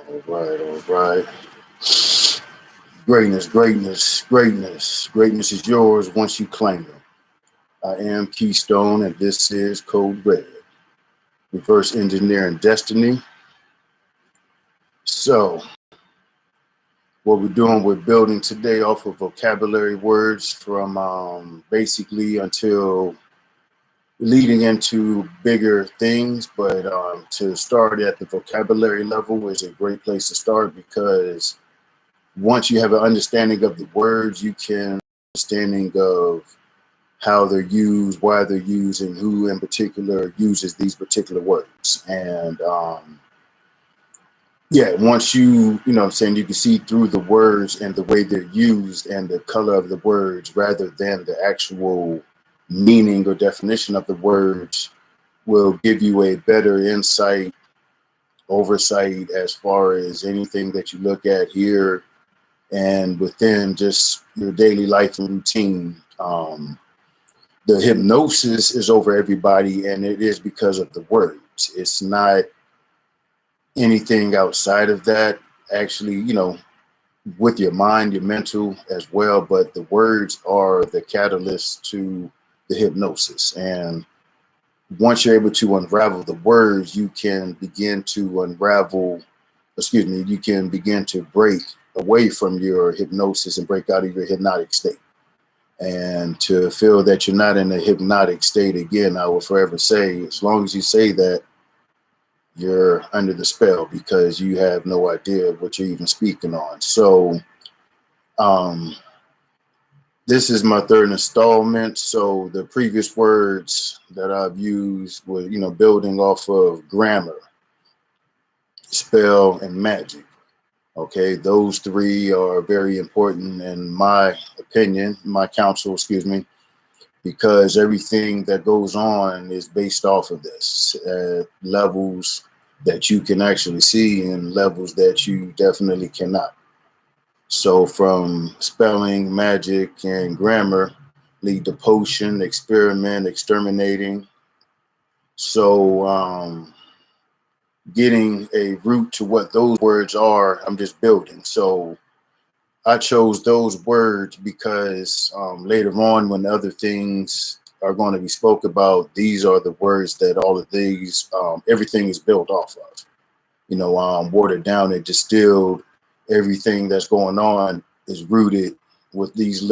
All right, all right. Greatness, greatness, greatness. Greatness is yours once you claim it. I am Keystone, and this is Code Red, reverse engineering destiny. So, what we're doing, we're building today off of vocabulary words from basically until leading into bigger things. But to start at the vocabulary level is a great place to start, because once you have an understanding of the words, you can understanding of how they're used, why they're used, and who in particular uses these particular words. And yeah, once you know what I'm saying, you can see through the words and the way they're used and the color of the words rather than the actual meaning or definition of the words, will give you a better insight, oversight as far as anything that you look at here and within just your daily life and routine. The hypnosis is over everybody, and it is because of the words. It's not anything outside of that. Actually, you know, with your mind, your mental as well, but the words are the catalyst to the hypnosis. And once you're able to unravel the words, you can begin to you can begin to break away from your hypnosis and break out of your hypnotic state. And to feel that you're not in a hypnotic state, again, I will forever say, as long as you say that, you're under the spell, because you have no idea what you're even speaking on. So this is my third installment. So the previous words that I've used were, you know, building off of grammar, spell, and magic. Okay, those three are very important in my opinion, my counsel, excuse me, because everything that goes on is based off of this levels that you can actually see and levels that you definitely cannot. So from spelling, magic, and grammar lead to potion, experiment, exterminating. So getting a root to what those words are, I'm just building. So I chose those words because later on, when other things are going to be spoke about, these are the words that all of these, everything is built off of. You know, watered down and distilled, everything that's going on is rooted with this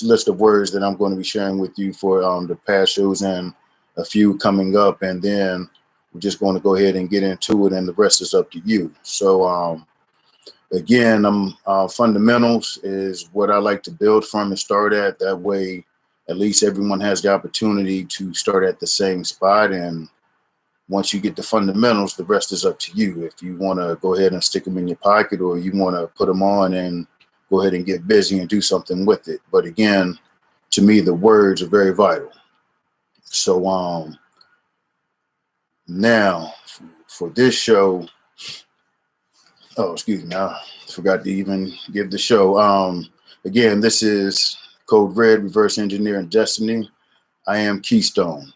list of words that I'm going to be sharing with you for the past shows and a few coming up. And then we're just going to go ahead and get into it, and the rest is up to you. So again, fundamentals is what I like to build from and start at. That way, at least everyone has the opportunity to start at the same spot. And once you get the fundamentals, the rest is up to you. If you want to go ahead and stick them in your pocket, or you want to put them on and go ahead and get busy and do something with it. But again, to me, the words are very vital. So now for this show, oh, excuse me, I forgot to even give the show. Again, this is Code Red, Reverse Engineering Destiny. I am Keystone.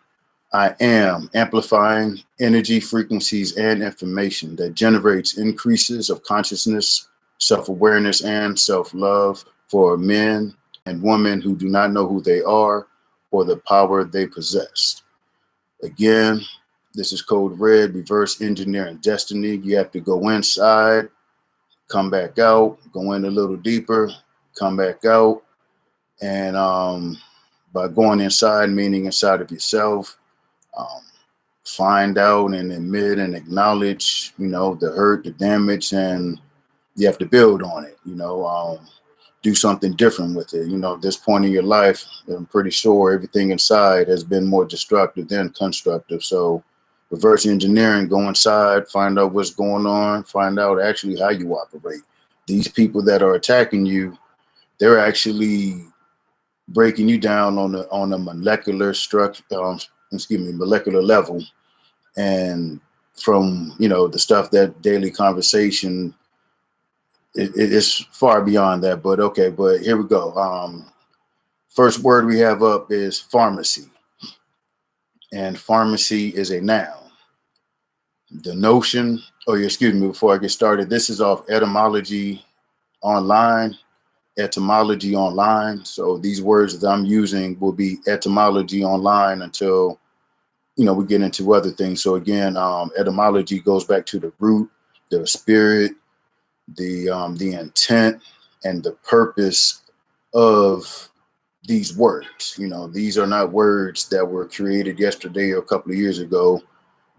I am amplifying energy, frequencies, and information that generates increases of consciousness, self-awareness, and self-love for men and women who do not know who they are or the power they possess. Again, this is Code Red, Reverse Engineering Destiny. You have to go inside, come back out, go in a little deeper, come back out. And by going inside, meaning inside of yourself, find out and admit and acknowledge, you know, the hurt, the damage, and you have to build on it, you know, do something different with it. You know, at this point in your life, I'm pretty sure everything inside has been more destructive than constructive. So reverse engineering, go inside, find out what's going on, find out actually how you operate. These people that are attacking you, they're actually breaking you down on a molecular structure, molecular level. And from, you know, the stuff that daily conversation, it is far beyond that, but okay, but here we go. First word we have up is pharmacy. And pharmacy is a noun. The notion Oh, yeah, excuse me, before I get started, this is off Etymology Online, Etymology Online. So these words that I'm using will be Etymology Online until, we get into other things. So again, etymology goes back to the root, the spirit, the intent, and the purpose of these words. These are not words that were created yesterday or a couple of years ago.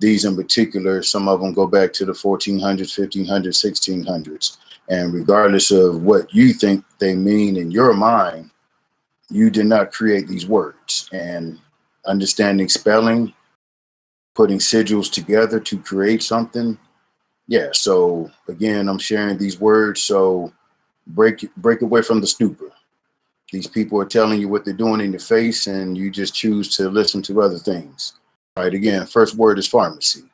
These in particular, some of them go back to the 1400s, 1500s, 1600s. And regardless of what you think they mean in your mind, you did not create these words. And understanding spelling, putting sigils together to create something. Yeah. So again, I'm sharing these words. So break away from the stupor. These people are telling you what they're doing in your face, and you just choose to listen to other things. All right. Again, first word is pharmacy.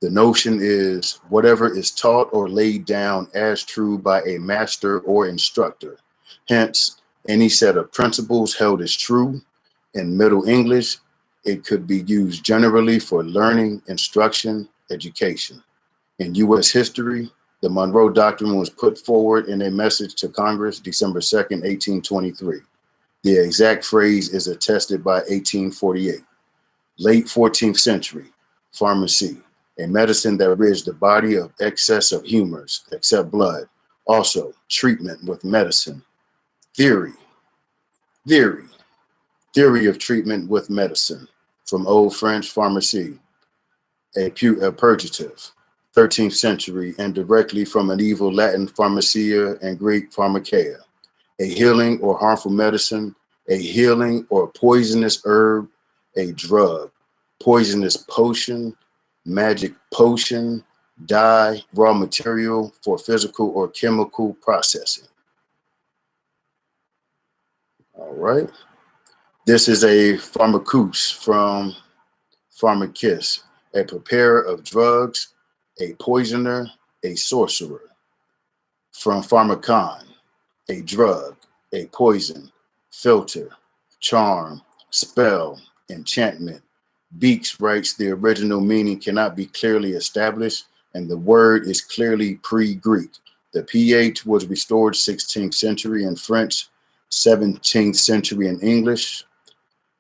The notion is whatever is taught or laid down as true by a master or instructor. Hence, any set of principles held as true. In Middle English, it could be used generally for learning, instruction, education. In U.S. history, the Monroe Doctrine was put forward in a message to Congress December 2nd, 1823. The exact phrase is attested by 1848. Late 14th century, pharmacy, a medicine that rids the body of excess of humors, except blood. Also, treatment with medicine. Theory, theory, theory of treatment with medicine. From Old French pharmacie, a purgative, 13th century, and directly from medieval Latin pharmacia and Greek pharmakeia, a healing or harmful medicine, a healing or poisonous herb, a drug, poisonous potion, magic potion, dye, raw material for physical or chemical processing. All right. This is a pharmacus from pharmacist, a preparer of drugs, a poisoner, a sorcerer. From pharmacon, a drug, a poison, filter, charm, spell, enchantment. Beeks writes the original meaning cannot be clearly established, and the word is clearly pre-Greek. The PH was restored 16th century in French, 17th century in English.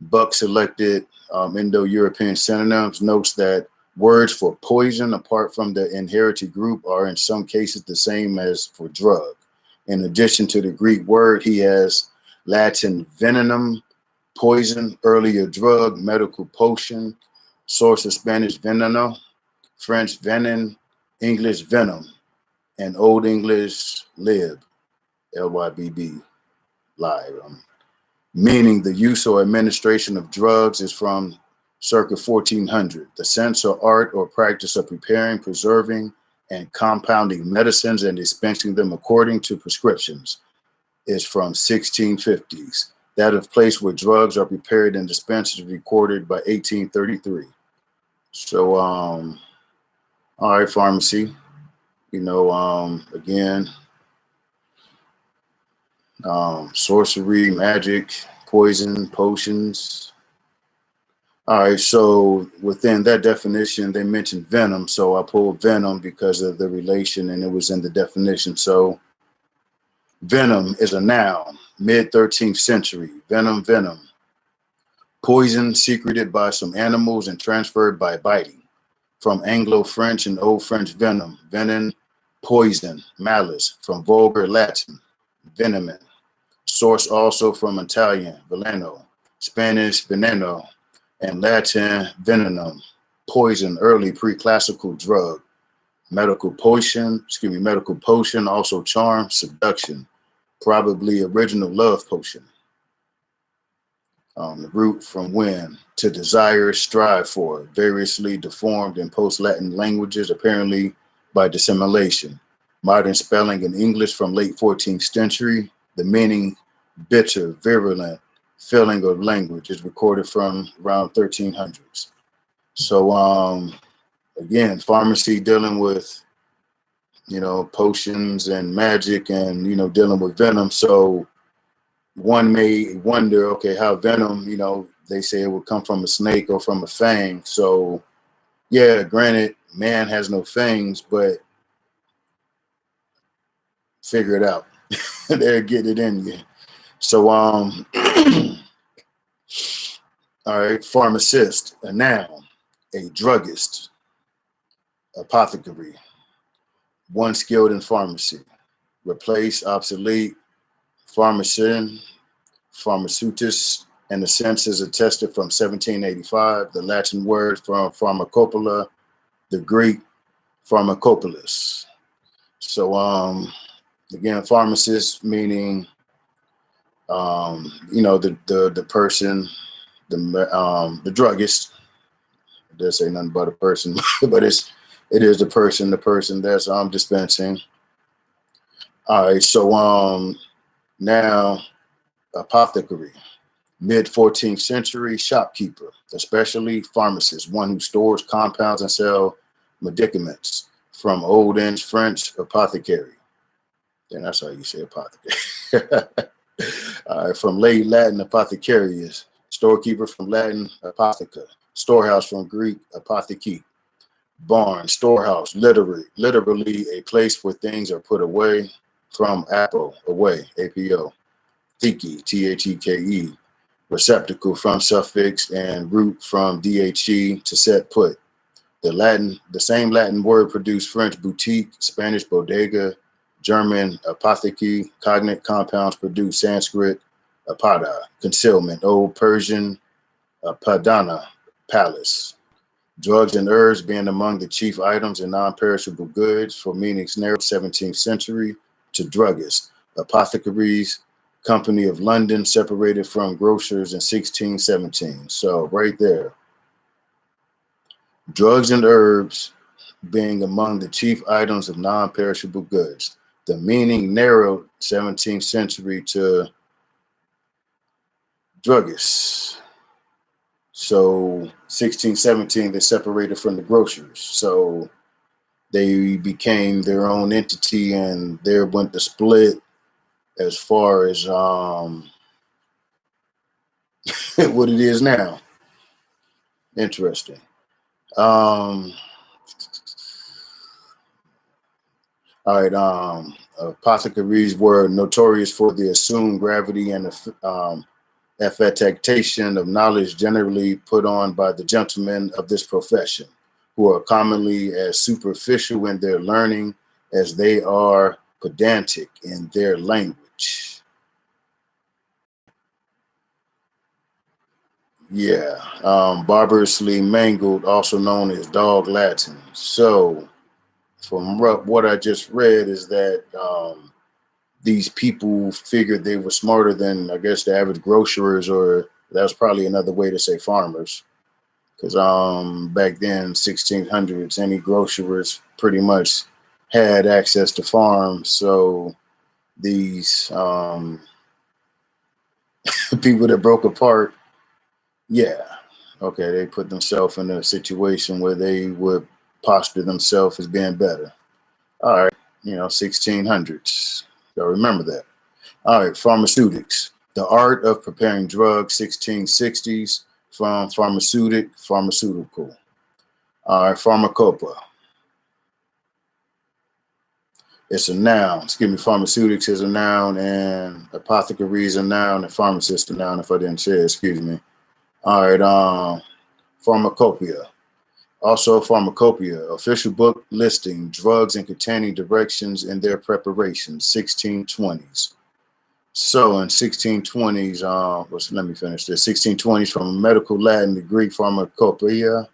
Buck selected Indo-European synonyms, notes that words for poison, apart from the inherited group, are in some cases the same as for drug. In addition to the Greek word, he has Latin venenum, poison, earlier drug, medical potion, source of Spanish veneno, French venin, English venom, and Old English lib, L-Y-B-B, live. Meaning the use or administration of drugs is from circa 1400. The sense or art or practice of preparing, preserving, and compounding medicines and dispensing them according to prescriptions is from 1650s. That of place where drugs are prepared and dispensed is recorded by 1833. So, all right, pharmacy, again, sorcery, magic, poison, potions. All right, so within that definition, they mentioned venom. So I pulled venom because of the relation, and it was in the definition. So venom is a noun, mid 13th century. Venom, venom. Poison secreted by some animals and transferred by biting. From Anglo-French and Old French venom, venin, poison, malice. From Vulgar Latin, venemen. Source also from Italian, veleno, Spanish, veneno, and Latin, venenum. Poison, early pre-classical drug. Medical potion, also charm, seduction. Probably original love potion. The root from when, to desire, strive for, variously deformed in post-Latin languages, apparently by dissimulation. Modern spelling in English from late 14th century, the meaning bitter, virulent, feeling of language is recorded from around 1300s. So again, pharmacy dealing with, potions and magic and, dealing with venom. So one may wonder, okay, how venom, they say it would come from a snake or from a fang. So yeah, granted, man has no fangs, but figure it out. They're getting it in you. So, all right, pharmacist, a noun, a druggist, apothecary, one skilled in pharmacy, replace, obsolete, pharmacin, pharmaceutis, and the sense is attested from 1785, the Latin word from pharmacopoeia, the Greek pharmacopolis. So, again, pharmacist meaning, the person, the druggist. It does say nothing but a person, but it is the person that's dispensing. All right, so now apothecary, mid 14th century shopkeeper, especially pharmacist, one who stores compounds and sell medicaments. From Old English French, apothecary. And that's how you say apothecary. All right, from late Latin, apothecarius, storekeeper from Latin, apotheca, storehouse from Greek, apotheke, barn, storehouse, literally a place where things are put away, from apo, away, apo, theke, theke, receptacle from suffix, and root from dhe, to set, put. The same Latin word produced French boutique, Spanish bodega, German apotheke, cognate compounds produce Sanskrit apada, concealment, Old Persian padana, palace. Drugs and herbs being among the chief items in non-perishable goods for meanings narrowed 17th century to druggists, apothecaries, Company of London, separated from grocers in 1617. So right there, drugs and herbs being among the chief items of non-perishable goods. The meaning narrowed 17th century to druggists. So 1617, they separated from the grocers. So they became their own entity, and there went the split as far as what it is now. Interesting. All right. Apothecaries were notorious for the assumed gravity and affectation of knowledge generally put on by the gentlemen of this profession, who are commonly as superficial in their learning as they are pedantic in their language. Yeah, barbarously mangled, also known as dog Latin. So, from what I just read, is that these people figured they were smarter than, I guess, the average grocers, or that's probably another way to say farmers. Because back then, 1600s, any grocers pretty much had access to farms. So these people that broke apart, yeah, okay, they put themselves in a situation where they would posture themselves as being better. All right, 1600s. So remember that. All right, pharmaceutics. The art of preparing drugs, 1660s, from pharmaceutical. All right, pharmacopoeia. It's a noun. Excuse me, pharmaceutics is a noun, and apothecary is a noun, and pharmacist a noun, if I didn't say it, excuse me. All right, pharmacopoeia. Also, pharmacopoeia, official book listing drugs and containing directions in their preparation, 1620s. So in 1620s, let me finish this. 1620s, from medical Latin to Greek pharmacopoeia,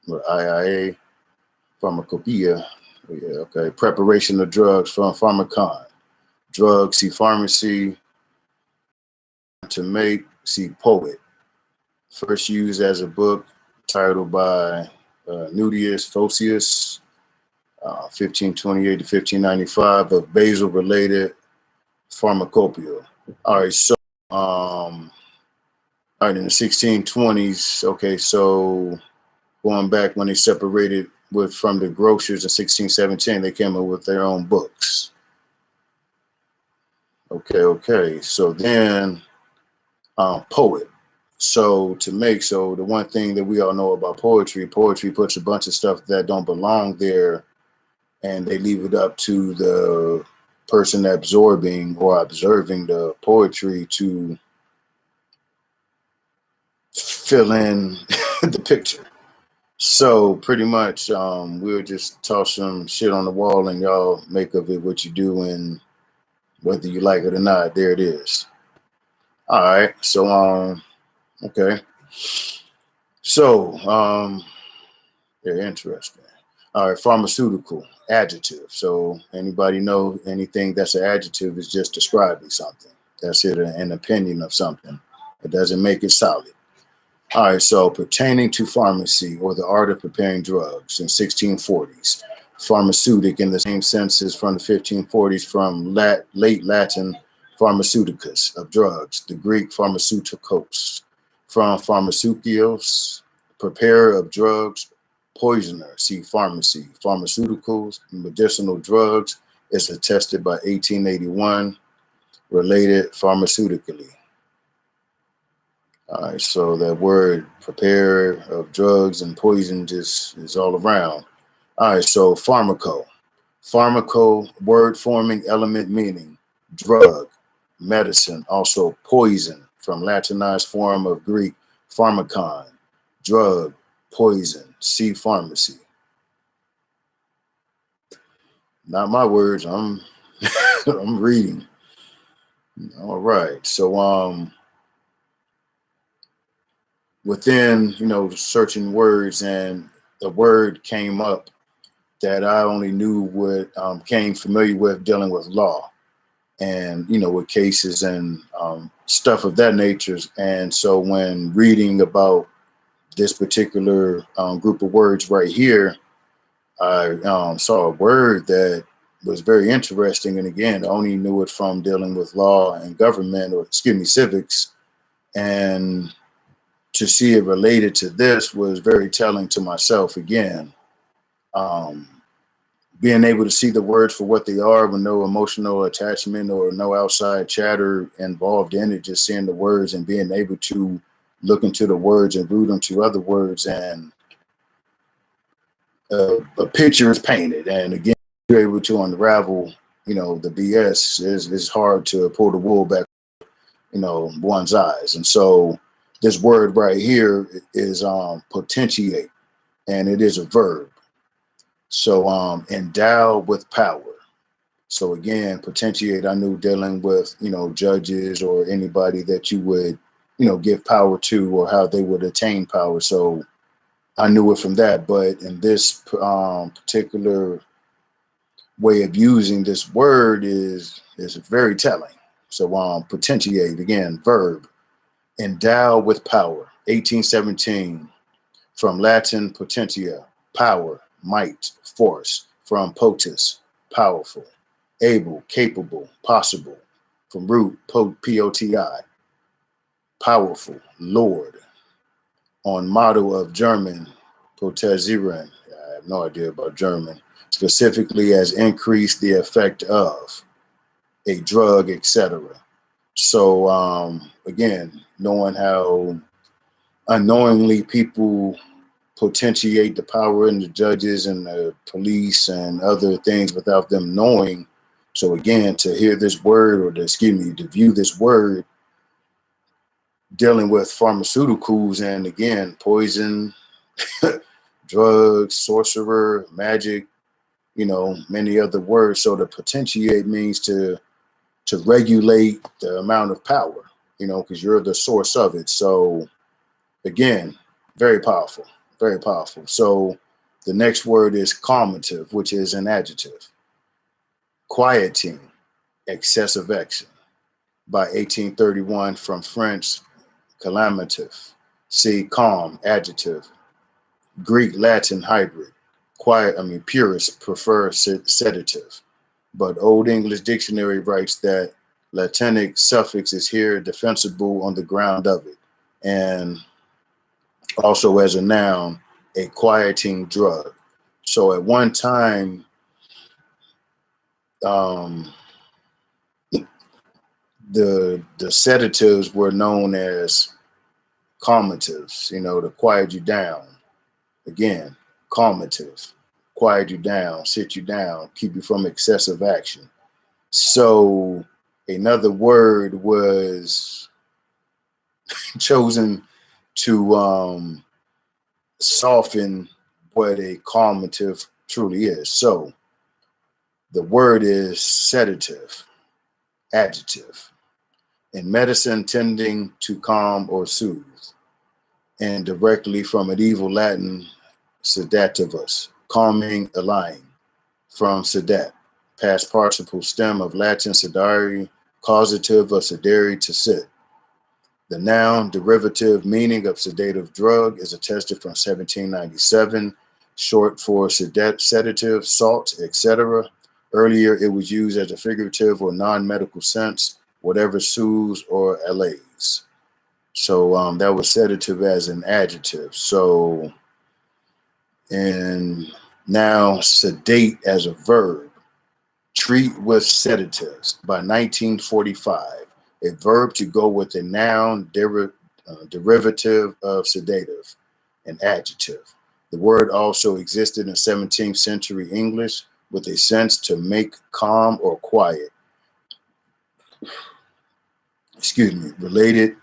or IIA, pharmacopoeia. Yeah, okay. Preparation of drugs, from pharmacon. Drugs, see pharmacy. To make, see poet. First used as a book titled by Nudius Phocius, 1528 to 1595, of basal related pharmacopoeia. All right, so all right, in the 1620s, okay, so going back when they separated from the grocers in 1617, they came up with their own books. Okay, so then poet. So the one thing that we all know about poetry puts a bunch of stuff that don't belong there, and they leave it up to the person absorbing or observing the poetry to fill in the picture. So pretty much, we'll just toss some shit on the wall and y'all make of it what you do, and whether you like it or not, there it is. All right. So, okay. So, very interesting. All right. Pharmaceutical, adjective. So anybody know anything that's an adjective is just describing something. That's it, an opinion of something. It doesn't make it solid. All right, so pertaining to pharmacy or the art of preparing drugs in 1640s, pharmaceutic in the same sense as from the 1540s, from late Latin pharmaceuticus of drugs, the Greek pharmaceutikos, from pharmaceutios, preparer of drugs, poisoner, see pharmacy, pharmaceuticals, medicinal drugs is attested by 1881, related pharmaceutically. All right, so that word prepare of drugs and poison just is all around. All right, so pharmaco. Pharmaco, word forming element meaning drug, medicine, also poison, from Latinized form of Greek pharmakon, drug, poison, see pharmacy. Not my words, I'm I'm reading. All right, so within, searching words, and the word came up that I only knew what came familiar with dealing with law and, with cases and stuff of that nature. And so when reading about this particular group of words right here, I saw a word that was very interesting. And again, I only knew it from dealing with law and government, or excuse me, civics. And to see it related to this was very telling to myself again. Being able to see the words for what they are with no emotional attachment or no outside chatter involved in it, just seeing the words and being able to look into the words and root them to other words, and a picture is painted. And again, you're able to unravel, the BS is hard to pull the wool back, one's eyes. And so this word right here is potentiate, and it is a verb. So endow with power. So again, potentiate, I knew dealing with, judges or anybody that you would, give power to, or how they would attain power. So I knew it from that. But in this particular way of using this word is very telling. So potentiate, again, verb, endow with power, 1817, from Latin potentia, power, might, force, from potus, powerful, able, capable, possible, from root, P-O-T-I, powerful, Lord, on model of German, potentieren, I have no idea about German, specifically as increase the effect of a drug, etc. So again, knowing how unknowingly people potentiate the power in the judges and the police and other things without them knowing. So again, to hear this word, or to view this word dealing with pharmaceuticals, and again, poison, drugs, sorcerer, magic, many other words. So to potentiate means to regulate the amount of power, because you're the source of it. So again, very powerful, very powerful. So the next word is calmative, which is an adjective. Quieting, excessive action, by 1831, from French, calamative. See, calm, adjective. Greek, Latin hybrid. Purists prefer sedative. But Old English Dictionary writes that Latinic suffix is here defensible on the ground of it. And also as a noun, a quieting drug. So at one time, the sedatives were known as calmatives, you know, to quiet you down. Again, calmative, quiet you down, sit you down, keep you from excessive action. So another word was chosen to soften what a calmative truly is. So the word is sedative, adjective. In medicine, tending to calm or soothe, and directly from medieval Latin, sedativus, calming, allaying, from sedat, past participle stem of Latin sedare, causative of sedare, to sit. The noun derivative meaning of sedative drug is attested from 1797, short for sedative, salt, etc. Earlier, it was used as a figurative or non-medical sense, whatever soothes or allays. So that was sedative as an adjective. So, and now sedate as a verb. Treat with sedatives by 1945. A verb to go with a noun derivative of sedative, an adjective. The word also existed in 17th century English with a sense to make calm or quiet. Related,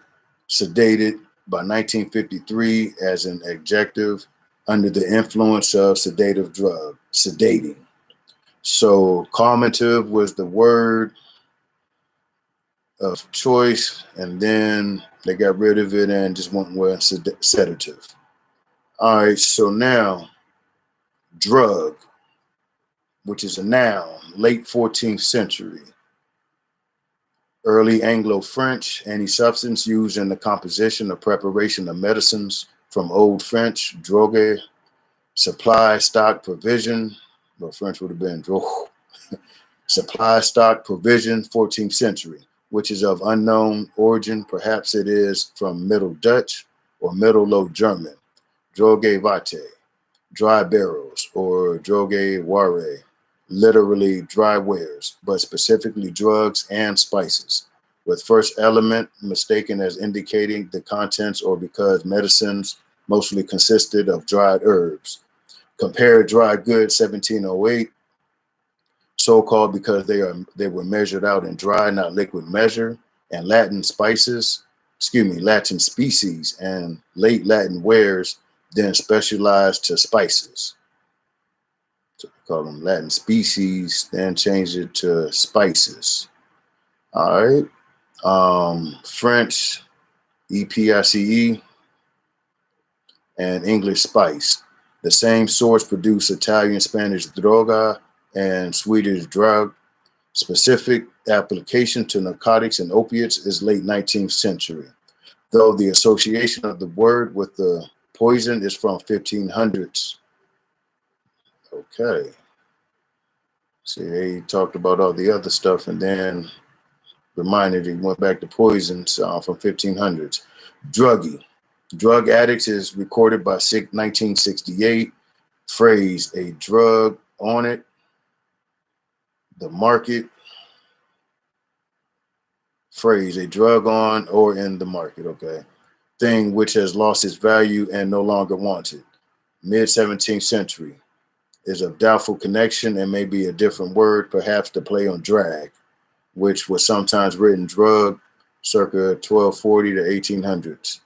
sedated by 1953 as an adjective under the influence of sedative drug, sedating. So calmative was the word of choice, and then they got rid of it and just went with sedative. All right, so now drug, which is a noun, late 14th century. Early Anglo-French, any substance used in the composition or preparation of medicines, from Old French, droge, supply, stock, provision. Well, French would have been droge. Supply, stock, provision, 14th century, which is of unknown origin. Perhaps it is from Middle Dutch or Middle Low German. Droge vate, dry barrels, or droge ware, literally dry wares, but specifically drugs and spices, with first element mistaken as indicating the contents or because medicines mostly consisted of dried herbs. Compare dry goods, 1708, so-called because they were measured out in dry, not liquid measure, and Latin Latin species, and late Latin wares, then specialized to spices. So we call them Latin species, then changed it to spices. All right. French, EPICE, and English spice. The same source produced Italian, Spanish droga, and Swedish drug. Specific application to narcotics and opiates is late 19th century, though the association of the word with the poison is from 1500s. Okay. See, they talked about all the other stuff and then reminded he went back to poisons from 1500s. Druggie. Drug addicts is recorded by 1968. Phrase, a drug on it. The market. Phrase, a drug on or in the market. Okay. Thing which has lost its value and no longer wanted. Mid 17th century. Is of doubtful connection and may be a different word, perhaps to play on drag, which was sometimes written drug, circa 1240 to 1800s.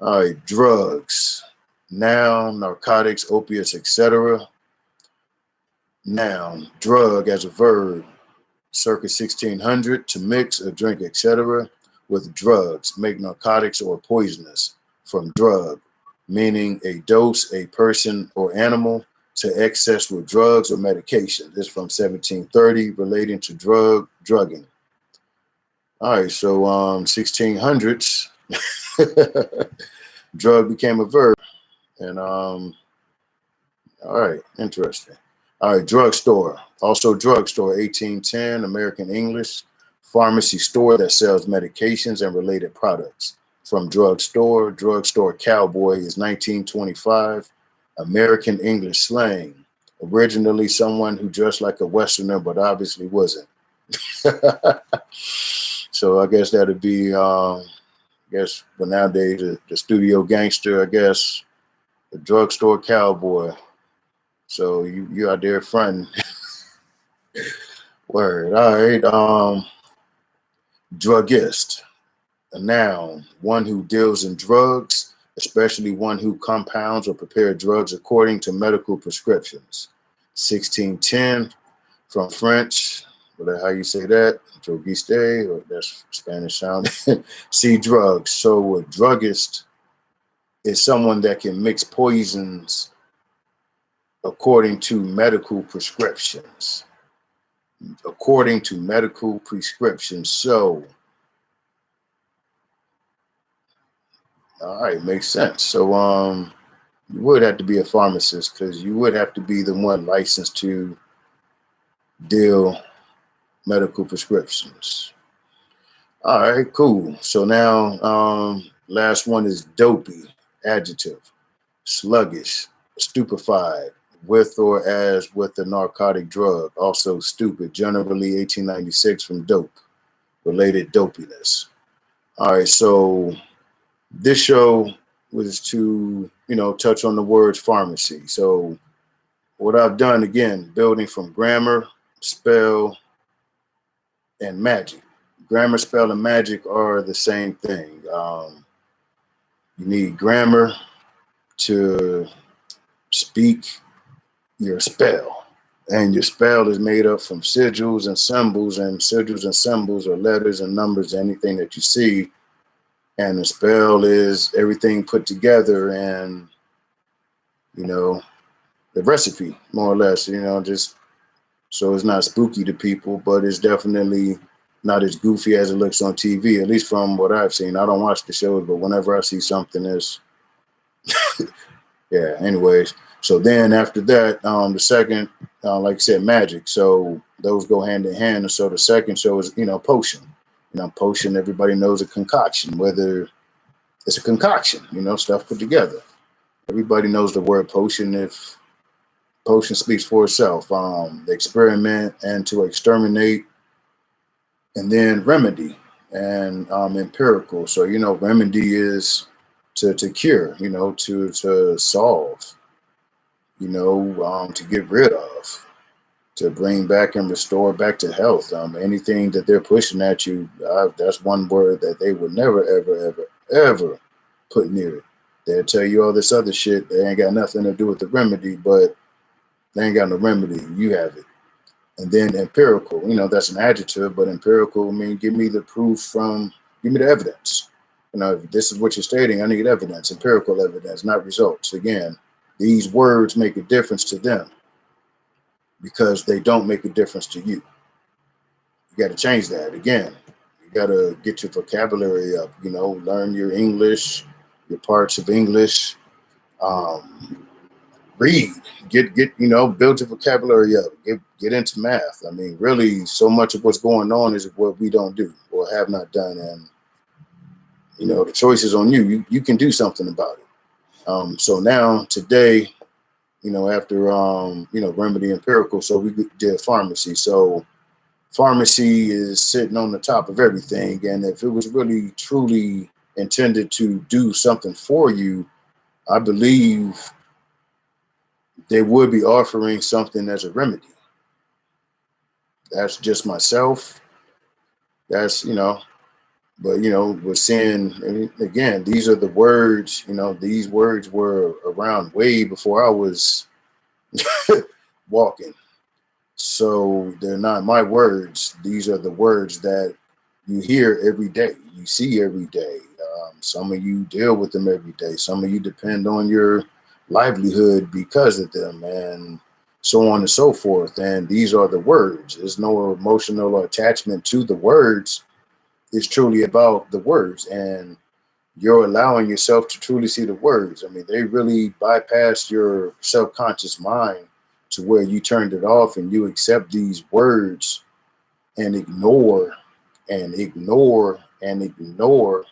All right, drugs. Noun, narcotics, opiates, etc. Noun, drug as a verb, circa 1600, to mix or drink, etc. with drugs, make narcotics or poisonous, from drug, meaning a dose, a person or animal, to excess with drugs or medication. This is from 1730, relating to drugging. All right, so 1600s, drug became a verb. And all right, interesting. All right, drugstore. Also drugstore, 1810, American English, pharmacy store that sells medications and related products. From drugstore, drugstore cowboy is 1925, American English slang. Originally someone who dressed like a Westerner, but obviously wasn't. So I guess that'd be I guess, but nowadays the studio gangster, I guess, the drugstore cowboy. So you out there fronting. Word. All right. Drugist, a noun, one who deals in drugs, especially one who compounds or prepares drugs according to medical prescriptions. 1610 from French, whatever how you say that, drugiste, or that's Spanish sound. See drugs. So a druggist is someone that can mix poisons according to medical prescriptions. According to medical prescriptions. So, all right, makes sense. So, you would have to be a pharmacist because you would have to be the one licensed to deal medical prescriptions. All right, cool. So now, last one is dopey, adjective, sluggish, stupefied, with or as with a narcotic drug, also stupid, generally 1896 from dope, related dopiness. All right, so this show was to, touch on the words pharmacy. So what I've done, again, building from grammar, spell, and magic. Grammar, spell, and magic are the same thing. You need grammar to speak your spell. And your spell is made up from sigils and symbols, and sigils and symbols are letters and numbers, anything that you see. And the spell is everything put together, and, the recipe, more or less, just so it's not spooky to people, but it's definitely not as goofy as it looks on TV, at least from what I've seen. I don't watch the shows, but whenever I see something that's, yeah, anyways. So then after that, the second, like I said, magic. So those go hand in hand. And so the second show is, potion. Potion, everybody knows a concoction, whether it's a concoction, stuff put together. Everybody knows the word potion if potion speaks for itself. Experiment and to exterminate, and then remedy and empirical. So, remedy is to cure, to solve, to get rid of, to bring back and restore back to health. Anything that they're pushing at you, that's one word that they would never, ever, ever, ever put near it. They'll tell you all this other shit. They ain't got nothing to do with the remedy, but they ain't got no remedy. You have it. And then empirical, that's an adjective, but empirical means give me the proof give me the evidence. If this is what you're stating, I need evidence, empirical evidence, not results. Again, these words make a difference to them because they don't make a difference to you. You got to change that. Again, you got to get your vocabulary up, learn your English, your parts of English, read, get build your vocabulary up, get into math. I mean, really, so much of what's going on is what we don't do or have not done, and the choice is on you. You can do something about it. So now today, after remedy empirical, so we did pharmacy. So pharmacy is sitting on the top of everything, and if it was really truly intended to do something for you, I believe they would be offering something as a remedy. That's just myself. That's, but, we're seeing, again, these are the words, these words were around way before I was walking. So they're not my words. These are the words that you hear every day, you see every day. Some of you deal with them every day. Some of you depend on your livelihood because of them, and so on and so forth. And these are the words. There's no emotional attachment to the words. It's truly about the words, and you're allowing yourself to truly see the words. I mean, they really bypass your subconscious mind to where you turned it off and you accept these words and ignore and ignore and ignore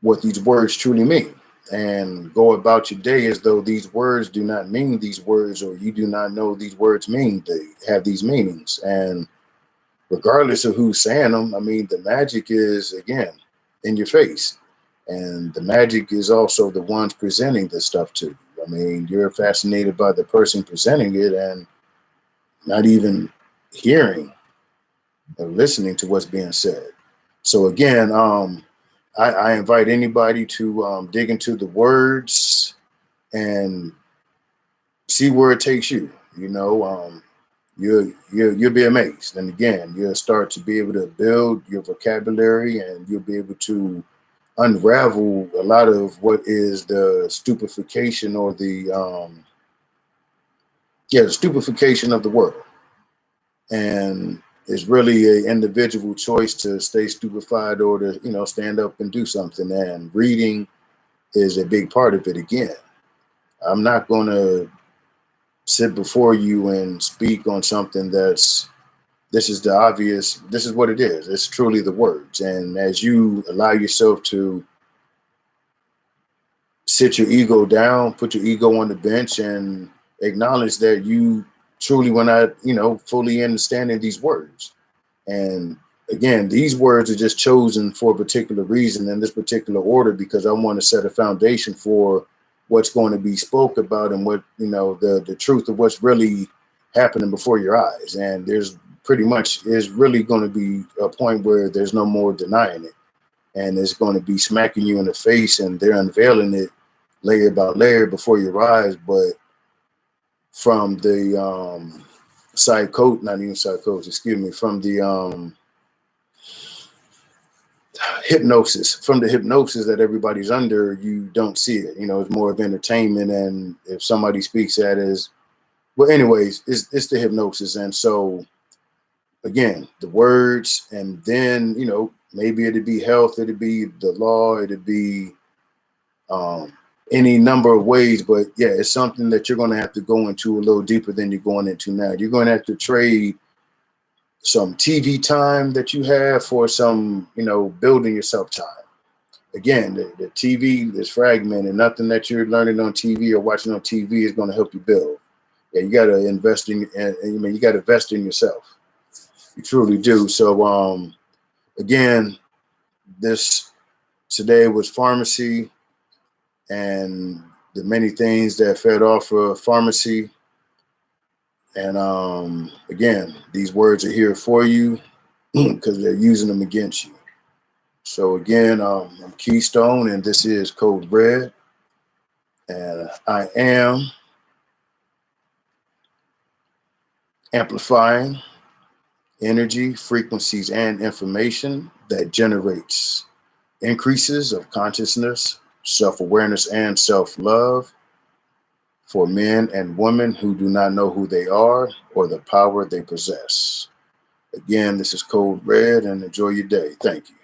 what these words truly mean, and go about your day as though these words do not mean these words, or you do not know these words mean. They have these meanings, and regardless of who's saying them, I mean, the magic is, again, in your face. And the magic is also the ones presenting this stuff to you. I mean, you're fascinated by the person presenting it and not even hearing or listening to what's being said. So again, I invite anybody to dig into the words and see where it takes you. You know, you'll be amazed. And again, you'll start to be able to build your vocabulary, and you'll be able to unravel a lot of what is the stupefaction or the stupefaction of the world. And it's really an individual choice to stay stupefied or to, you know, stand up and do something. And reading is a big part of it. Again, I'm not going to sit before you and speak on something this is the obvious, this is what it is. It's truly the words. And as you allow yourself to sit your ego down, put your ego on the bench, and acknowledge that you truly were not, you know, fully understanding these words. And again, these words are just chosen for a particular reason in this particular order, because I want to set a foundation for what's going to be spoke about and what, you know, the truth of what's really happening before your eyes. And there's pretty much is really going to be a point where there's no more denying it. And it's going to be smacking you in the face, and they're unveiling it layer by layer before your eyes. But from the from the hypnosis that everybody's under, you don't see it. You know, it's more of entertainment. And if somebody speaks that as well, anyways, it's the hypnosis. And so again, the words, and then, you know, maybe it'd be health, it'd be the law, it'd be any number of ways. But yeah, it's something that you're going to have to go into a little deeper than you're going into now. You're going to have to trade some TV time that you have for some, you know, building yourself time. Again, the TV is fragmented. Nothing that you're learning on TV or watching on TV is going to help you build. Yeah, you got to invest in, you got to invest in yourself. You truly do. So again, this today was pharmacy and the many things that fed off of pharmacy. And again, these words are here for you because they're using them against you. So again, I'm Keystone, and this is Code Red, and I am amplifying energy, frequencies, and information that generates increases of consciousness, self-awareness, and self-love for men and women who do not know who they are or the power they possess. Again, this is Code Red, and enjoy your day. Thank you.